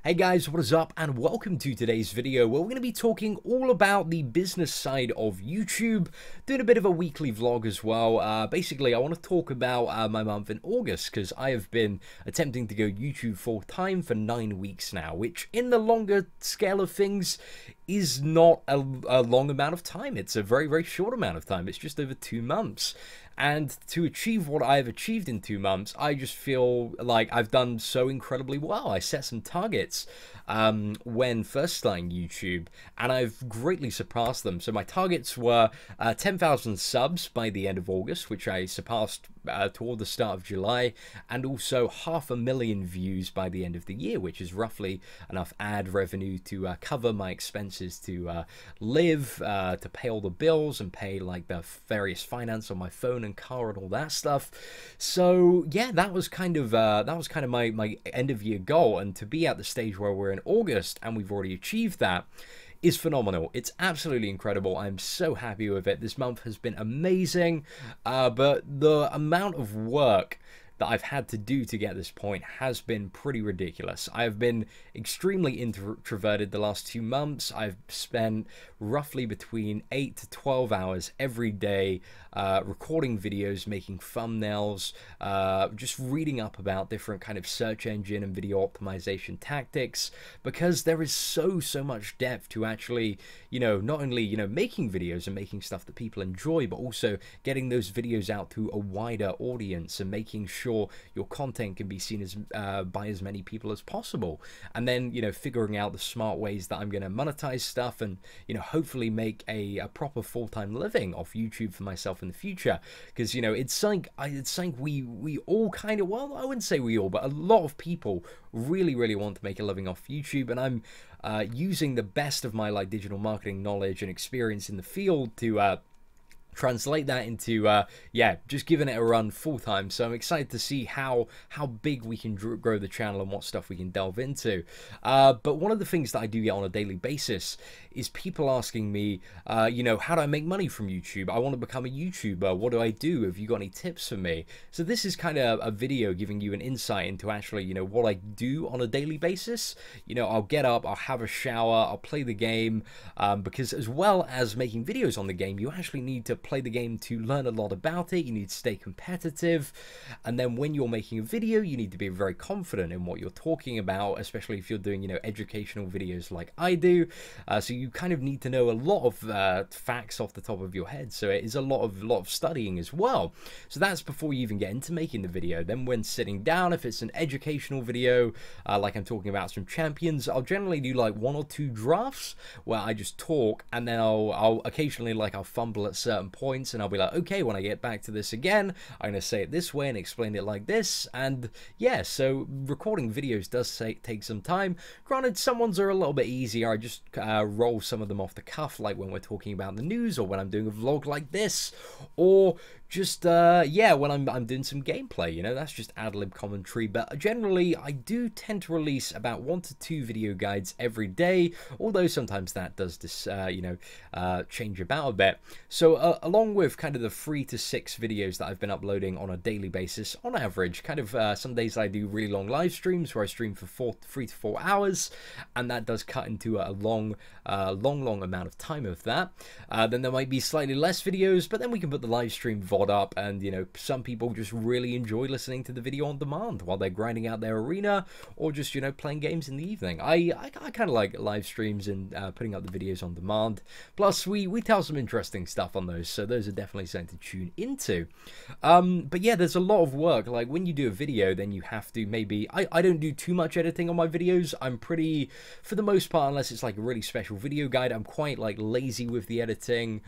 Hey guys, what is up and welcome to today's video where we're going to be talking all about the business side of YouTube, doing a bit of a weekly vlog as well. Basically, I want to talk about my month in August because I have been attempting to go YouTube full time for 9 weeks now, which in the longer scale of things is not a long amount of time. It's a very, very short amount of time. It's just over 2 months. And to achieve what I have achieved in 2 months, I just feel like I've done so incredibly well. I set some targets when first starting YouTube, and I've greatly surpassed them. So my targets were 10,000 subs by the end of August, which I surpassed toward the start of July, and also 500,000 views by the end of the year, which is roughly enough ad revenue to cover my expenses to live, to pay all the bills and pay like the various finance on my phone and car and all that stuff. So yeah, that was kind of my end of year goal, and to be at the stage where we're in August and we've already achieved that is phenomenal. It's absolutely incredible. I'm so happy with it. This month has been amazing, but the amount of work that I've had to do to get this point has been pretty ridiculous. I've been extremely introverted the last 2 months. I've spent roughly between 8 to 12 hours every day recording videos, making thumbnails, just reading up about different kind of search engine and video optimization tactics, because there is so much depth to actually, not only, making videos and making stuff that people enjoy, but also getting those videos out to a wider audience and making sure your content can be seen as by as many people as possible, and then figuring out the smart ways that I'm going to monetize stuff and hopefully make a proper full-time living off YouTube for myself in the future. Because it's something we all kind of, well, I wouldn't say we all, but a lot of people really want to make a living off YouTube, and I'm using the best of my digital marketing knowledge and experience in the field to translate that into just giving it a run full time. So I'm excited to see how big we can grow the channel and what stuff we can delve into. But one of the things that I do get on a daily basis is people asking me, how do I make money from YouTube? I want to become a YouTuber. What do I do? Have you got any tips for me? So this is kind of a video giving you an insight into actually, what I do on a daily basis. I'll get up, I'll have a shower, I'll play the game, because as well as making videos on the game, you actually need to play the game to learn a lot about it. You need to stay competitive, and then when you're making a video, you need to be very confident in what you're talking about, especially if you're doing educational videos like I do. So you kind of need to know a lot of facts off the top of your head. So it is a lot of studying as well. So that's before you even get into making the video. Then when sitting down, if it's an educational video, like I'm talking about some champions, I'll generally do like 1 or 2 drafts where I just talk, and then I'll occasionally I'll fumble at certain points, and I'll be like, okay, when I get back to this again, I'm going to say it this way and explain it like this. And yeah, so recording videos does take some time. Granted, some ones are a little bit easier. I just roll some of them off the cuff, like when we're talking about the news, or when I'm doing a vlog like this, or just when I'm doing some gameplay, that's just ad-lib commentary. But generally I do tend to release about 1 to 2 video guides every day, although sometimes that does change about a bit. So along with kind of the 3 to 6 videos that I've been uploading on a daily basis on average, kind of some days I do really long live streams where I stream for 3 to 4 hours, and that does cut into a long amount of time of that. Then there might be slightly less videos, but then we can put the live stream VOD up, and some people just really enjoy listening to the video on demand while they're grinding out their arena, or just playing games in the evening. I kind of like live streams and putting up the videos on demand. Plus we tell some interesting stuff on those, so those are definitely something to tune into. But yeah, there's a lot of work. Like when you do a video, then you have to I don't do too much editing on my videos. I'm pretty, for the most part, unless it's like a really special video guide, I'm quite lazy with the editing,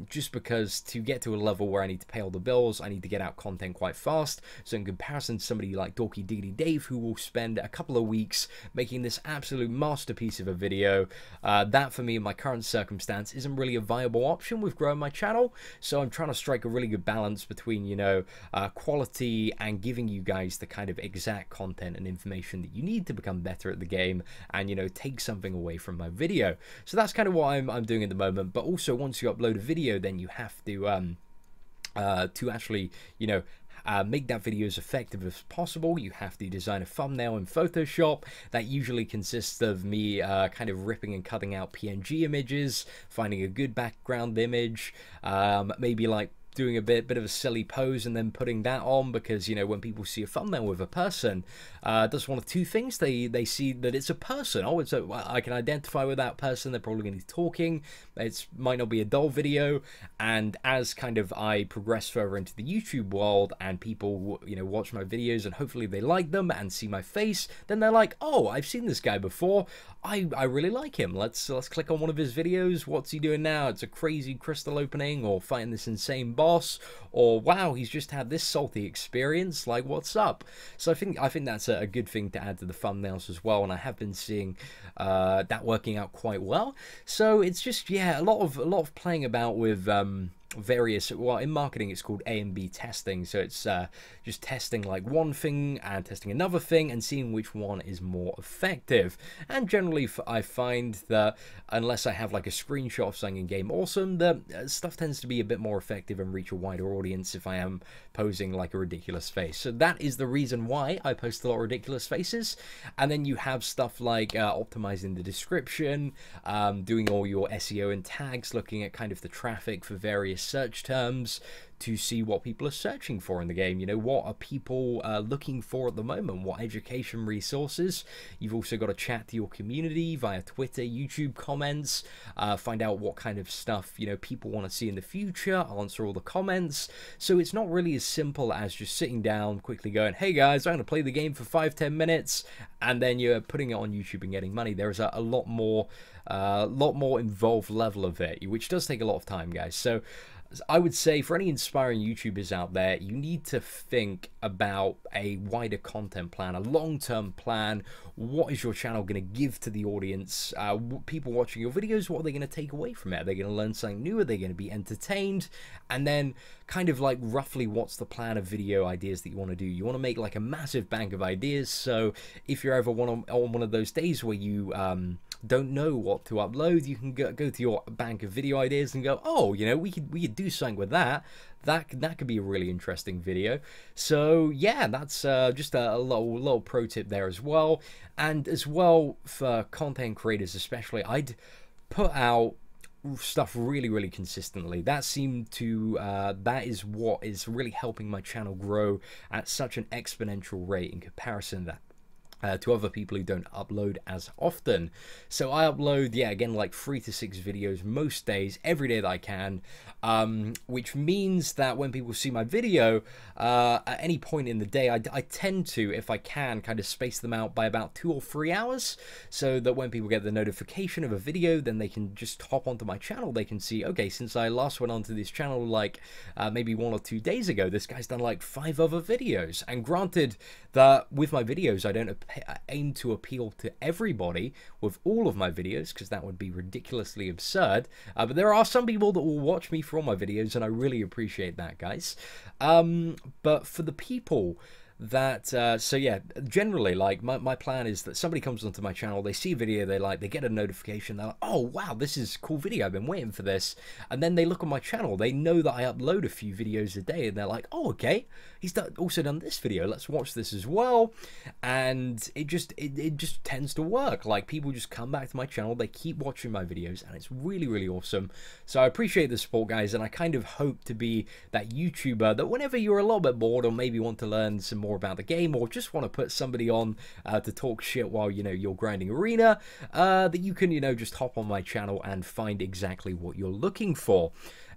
just because to get to a level where I need to pay all the bills, I need to get out content quite fast. So in comparison to somebody like Dorky Diggity Dave, who will spend a couple of weeks making this absolute masterpiece of a video, that for me in my current circumstance isn't really a viable option with growing my channel. So I'm trying to strike a really good balance between quality and giving you guys the kind of exact content and information that you need to become better at the game, and take something away from my video. So that's kind of what I'm doing at the moment. But also, once you upload a video, then you have to actually make that video as effective as possible, you have to design a thumbnail in Photoshop. That usually consists of me kind of ripping and cutting out PNG images, finding a good background image, maybe like doing a bit of a silly pose and then putting that on, because, you know, when people see a thumbnail with a person, does one of two things. They see that it's a person. Oh, it's I can identify with that person. They're probably going to be talking. It might not be a dull video. And as kind of I progress further into the YouTube world and people, you know, watch my videos and hopefully they like them and see my face, then they're like, oh, I've seen this guy before. I really like him. Let's click on one of his videos. What's he doing now? It's a crazy crystal opening, or fighting this insane boss, or wow, he's just had this salty experience. Like, what's up? So I think that's a good thing to add to the thumbnails as well, and I have been seeing that working out quite well. So it's just, yeah, a lot of playing about with various, well, in marketing it's called A and B testing, so it's just testing like one thing and testing another thing and seeing which one is more effective. And generally I find that unless I have like a screenshot of something in game awesome, the stuff tends to be a bit more effective and reach a wider audience if I am posing like a ridiculous face. So that is the reason why I post a lot of ridiculous faces. And then you have stuff like optimizing the description, doing all your SEO and tags, looking at kind of the traffic for various search terms to see what people are searching for in the game. You know, what are people looking for at the moment? What education resources? You've also got to chat to your community via Twitter, YouTube comments, find out what kind of stuff, you know, people want to see in the future, answer all the comments. So it's not really as simple as just sitting down, quickly going, hey guys, I'm going to play the game for 5-10 minutes, and then you're putting it on YouTube and getting money. There is a lot more involved level of it, which does take a lot of time, guys. So I would say for any inspiring YouTubers out there, you need to think about a wider content plan, a long-term plan. What is your channel going to give to the audience? People watching your videos, what are they going to take away from it? Are they going to learn something new? Are they going to be entertained? And then kind of like roughly what's the plan of video ideas that you want to do? You want to make like a massive bank of ideas. So if you're ever on one of those days where you don't know what to upload, you can go to your bank of video ideas and go, oh, you know, we could do something with that. That could be a really interesting video. So yeah, that's just a little pro tip there as well. And as well, for content creators especially, I'd put out stuff really consistently. That seemed to that is what is really helping my channel grow at such an exponential rate in comparison to other people who don't upload as often. So I upload, yeah, again, like 3 to 6 videos most days, every day that I can, which means that when people see my video at any point in the day, I tend to, if I can, kind of space them out by about 2 or 3 hours, so that when people get the notification of a video, then they can just hop onto my channel. They can see, okay, since I last went onto this channel like maybe 1 or 2 days ago, this guy's done like 5 other videos. And granted that with my videos, I don't aim to appeal to everybody with all of my videos, because that would be ridiculously absurd, but there are some people that will watch me for all my videos, and I really appreciate that, guys. But for the people that so yeah, generally, like my plan is that somebody comes onto my channel, they see a video they like, they get a notification, they're like, oh wow, this is a cool video, I've been waiting for this. And then they look on my channel, they know that I upload a few videos a day, and they're like, oh okay, he's also done this video, let's watch this as well. And it just tends to work. Like, people just come back to my channel, they keep watching my videos, and it's really awesome. So I appreciate the support, guys, and I kind of hope to be that YouTuber that whenever you're a little bit bored, or maybe want to learn some more about the game, or just want to put somebody on to talk shit while, you know, you're grinding arena, that you can, you know, just hop on my channel and find exactly what you're looking for.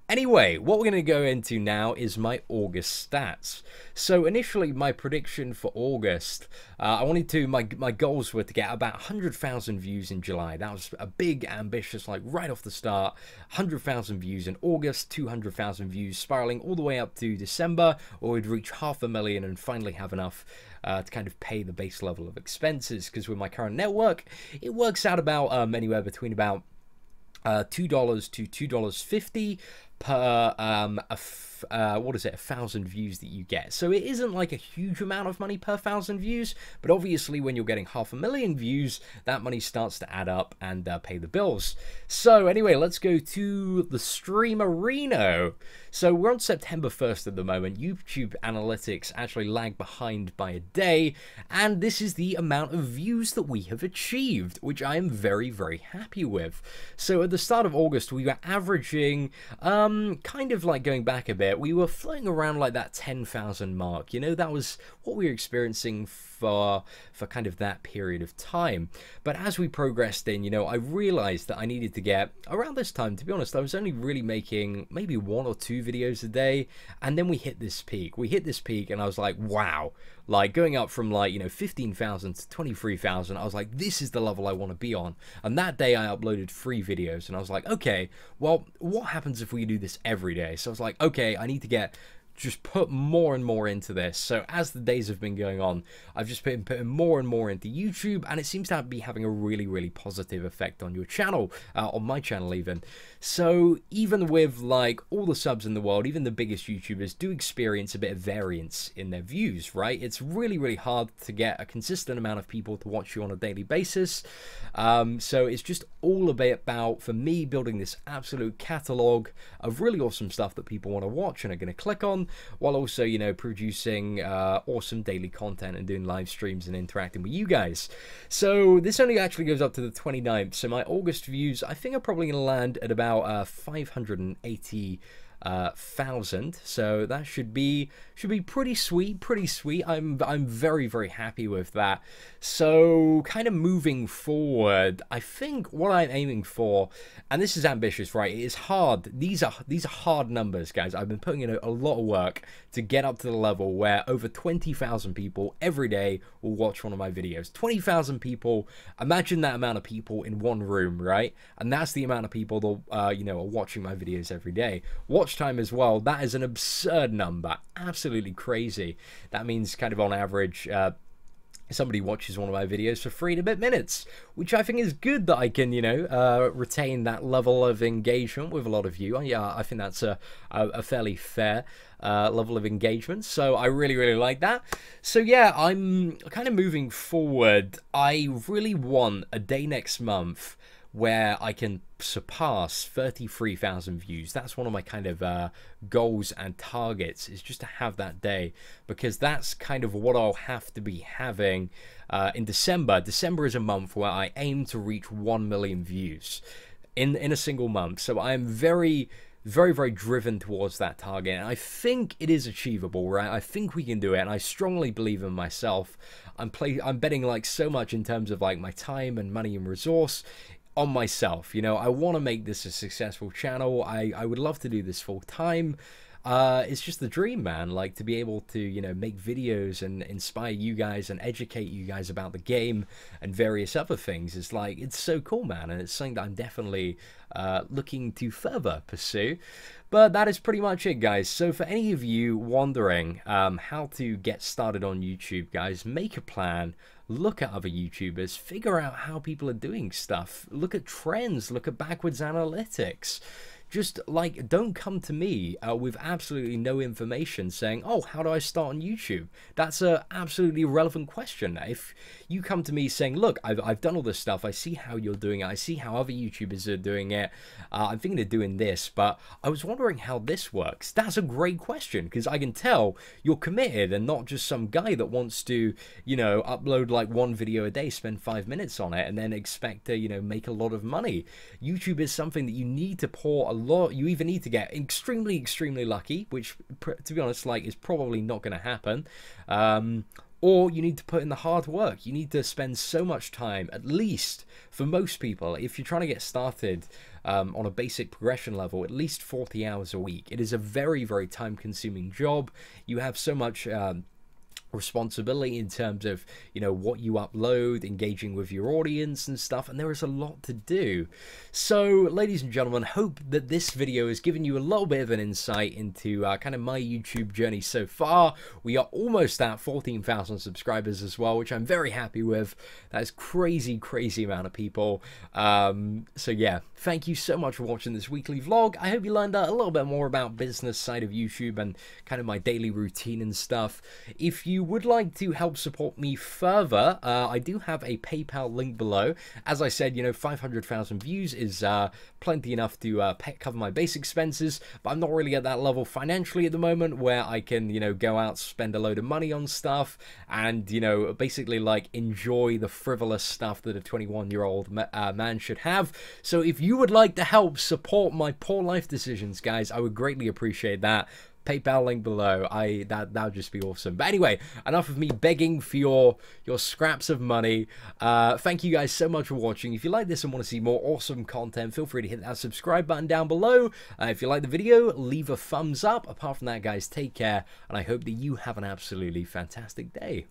Anyway, what we're going to go into now is my August stats. So initially, my prediction for August, my goals were to get about 100,000 views in July. That was a big, ambitious, like right off the start, 100,000 views in August, 200,000 views, spiraling all the way up to December, or we'd reach 500,000 and finally have enough to kind of pay the base level of expenses. Because with my current network, it works out about anywhere between about $2 to $2.50 per what is it, 1,000 views that you get. So it isn't like a huge amount of money per 1,000 views, but obviously when you're getting 500,000 views, that money starts to add up and pay the bills. So anyway, let's go to the streamerino. So we're on September 1st at the moment. YouTube analytics actually lag behind by a day, and this is the amount of views that we have achieved, which I am very, very happy with. So at the start of August, we were averaging, kind of like going back a bit, we were floating around like that 10,000 mark. You know, that was what we were experiencing for kind of that period of time. But as we progressed in, you know, I realized that I needed to get, around this time, to be honest, I was only really making maybe 1 or 2 videos a day, and then we hit this peak. We hit this peak and I was like, wow, like going up from like, you know, 15,000 to 23,000, I was like, this is the level I want to be on. And that day I uploaded 3 videos and I was like, okay, well, what happens if we do this every day? So I was like, okay, I need to just put more and more into this. So as the days have been going on, I've just been putting more and more into YouTube, and it seems to be having a really, really positive effect on your channel, on my channel even. So even with like all the subs in the world, even the biggest YouTubers do experience a bit of variance in their views, right? It's really, really hard to get a consistent amount of people to watch you on a daily basis. So it's just all about, for me, building this absolute catalog of really awesome stuff that people want to watch and are going to click on, while also, you know, producing awesome daily content and doing live streams and interacting with you guys. So this only actually goes up to the 29th, so my August views, I think, are probably going to land at about 580,000, so that should be pretty sweet, I'm very, very happy with that. So kind of moving forward, I think what I'm aiming for, and this is ambitious, right? It is hard. These are hard numbers, guys. I've been putting in a lot of work to get up to the level where over 20,000 people every day will watch one of my videos. 20,000 people. Imagine that amount of people in one room, right? And that's the amount of people that you know, are watching my videos every day. Watch time as well. That is an absurd number. Absolutely crazy. That means kind of on average, somebody watches one of my videos for 3 and a bit minutes, which I think is good that I can, you know, retain that level of engagement with a lot of you. Yeah, I think that's a fairly fair level of engagement, so I really, really like that. So yeah, I'm kind of moving forward. I really want a day next month where I can surpass 33,000 views. That's one of my kind of goals and targets, is just to have that day, because that's kind of what I'll have to be having in December. December is a month where I aim to reach 1 million views in a single month. So I am very, very driven towards that target, and I think it is achievable, right? I think we can do it, and I strongly believe in myself. I'm betting like so much in terms of like my time and money and resource on myself. You know, I want to make this a successful channel. I would love to do this full time. It's just the dream, man, like to be able to, you know, make videos and inspire you guys and educate you guys about the game and various other things. It's like, it's so cool, man, and it's something that I'm definitely looking to further pursue. But that is pretty much it, guys. So for any of you wondering how to get started on YouTube, guys, make a plan. Look at other YouTubers, figure out how people are doing stuff, look at trends, look at backwards analytics. Just like, don't come to me with absolutely no information saying, oh, how do I start on YouTube? That's a absolutely irrelevant question. If you come to me saying, look, I've done all this stuff, I see how you're doing it, I see how other YouTubers are doing it, I'm thinking of doing this, but I was wondering how this works. That's a great question, because I can tell you're committed and not just some guy that wants to, you know, upload like 1 video a day, spend 5 minutes on it, and then expect to, you know, make a lot of money. YouTube is something that you need to pour a lot. You either need to get extremely lucky, which to be honest, like, is probably not going to happen, or you need to put in the hard work. You need to spend so much time, at least for most people, if you're trying to get started on a basic progression level, at least 40 hours a week. It is a very time consuming job. You have so much responsibility in terms of, you know, what you upload, engaging with your audience and stuff, and there is a lot to do. So ladies and gentlemen, hope that this video has given you a little bit of an insight into kind of my YouTube journey so far. We are almost at 14,000 subscribers as well, which I'm very happy with. That is crazy amount of people. So yeah, thank you so much for watching this weekly vlog. I hope you learned a little bit more about business side of YouTube and kind of my daily routine and stuff. If you would like to help support me further, I do have a PayPal link below. As I said, you know, 500,000 views is plenty enough to cover my base expenses, but I'm not really at that level financially at the moment where I can, you know, go out, spend a load of money on stuff and, you know, basically like enjoy the frivolous stuff that a 21-year-old man should have. So if you would like to help support my poor life decisions, guys, I would greatly appreciate that. PayPal link below. That would just be awesome. But anyway, enough of me begging for your scraps of money. Thank you guys so much for watching. If you like this and want to see more awesome content, feel free to hit that subscribe button down below. If you like the video, leave a thumbs up. Apart from that, guys, take care, and I hope that you have an absolutely fantastic day.